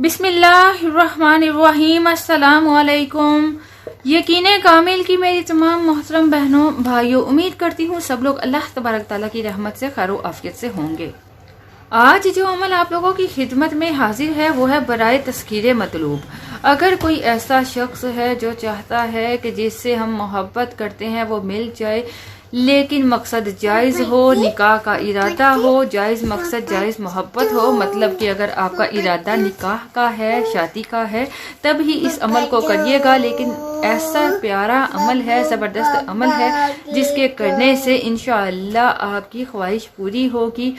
بسم اللہ الرحمن الرحیم۔ السلام علیکم۔ یقین کامل کی میری تمام محترم بہنوں بھائیوں، امید کرتی ہوں سب لوگ اللہ تبارک تعالیٰ کی رحمت سے خیر و عافیت سے ہوں گے۔ آج جو عمل آپ لوگوں کی خدمت میں حاضر ہے وہ ہے برائے تذکیر مطلوب۔ اگر کوئی ایسا شخص ہے جو چاہتا ہے کہ جس سے ہم محبت کرتے ہیں وہ مل جائے، لیکن مقصد جائز ہو، نکاح کا ارادہ ہو، جائز مقصد جائز محبت ہو، مطلب کہ اگر آپ کا ارادہ نکاح کا ہے، شادی کا ہے، تب ہی اس عمل کو کریے گا، لیکن ایسا پیارا عمل ہے، زبردست عمل ہے جس کے کرنے سے انشاءاللہ آپ کی خواہش پوری ہوگی۔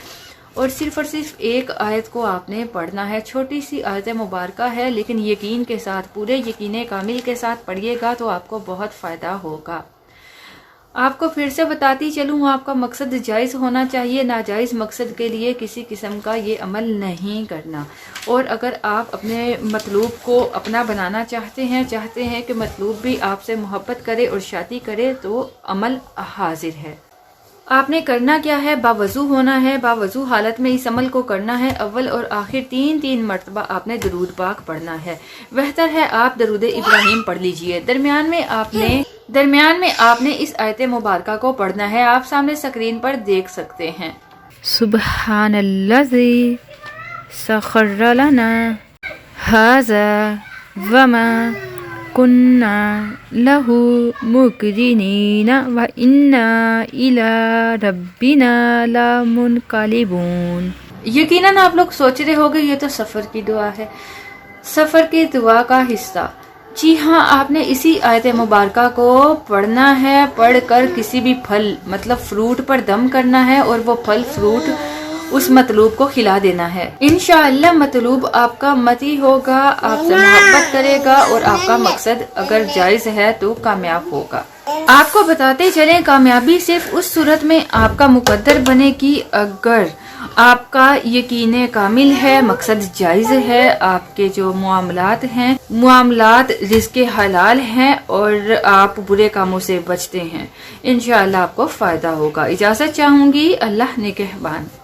اور صرف ایک آیت کو آپ نے پڑھنا ہے، چھوٹی سی آیت مبارکہ ہے، لیکن یقین کے ساتھ، پورے یقین کامل کے ساتھ پڑھیے گا تو آپ کو بہت فائدہ ہوگا۔ آپ کو پھر سے بتاتی چلوں، آپ کا مقصد جائز ہونا چاہیے، ناجائز مقصد کے لیے کسی قسم کا یہ عمل نہیں کرنا۔ اور اگر آپ اپنے مطلوب کو اپنا بنانا چاہتے ہیں کہ مطلوب بھی آپ سے محبت کرے اور شادی کرے، تو عمل حاضر ہے۔ آپ نے کرنا کیا ہے؟ باوضو ہونا ہے، باوضو حالت میں اس عمل کو کرنا ہے۔ اول اور آخر تین مرتبہ آپ نے درود پاک پڑھنا ہے۔ بہتر ہے آپ درود ابراہیم پڑھ لیجئے۔ درمیان میں آپ نے اس آیت مبارکہ کو پڑھنا ہے، آپ سامنے سکرین پر دیکھ سکتے ہیں۔ سبحان الذی سخر لنا ھذا وما کننا لہ مقرنین وإنا الی ربنا لمنقلبون۔ یقیناً آپ لوگ سوچ رہے ہوگے یہ تو سفر کی دعا ہے، سفر کی دعا کا حصہ۔ جی ہاں، آپ نے اسی آیت مبارکہ کو پڑھنا ہے، پڑھ کر کسی بھی پھل مطلب فروٹ پر دم کرنا ہے اور وہ پھل فروٹ اس مطلوب کو کھلا دینا ہے۔ انشاءاللہ مطلوب آپ کا متی ہوگا، آپ سے محبت کرے گا اور آپ کا مقصد اگر جائز ہے تو کامیاب ہوگا۔ آپ کو بتاتے چلیں، کامیابی صرف اس صورت میں آپ کا مقدر بنے گی اگر آپ کا یقین کامل ہے، مقصد جائز ہے، آپ کے جو معاملات ہیں، معاملات رزق حلال ہیں اور آپ برے کاموں سے بچتے ہیں۔ انشاءاللہ آپ کو فائدہ ہوگا۔ اجازت چاہوں گی، اللہ نگہبان۔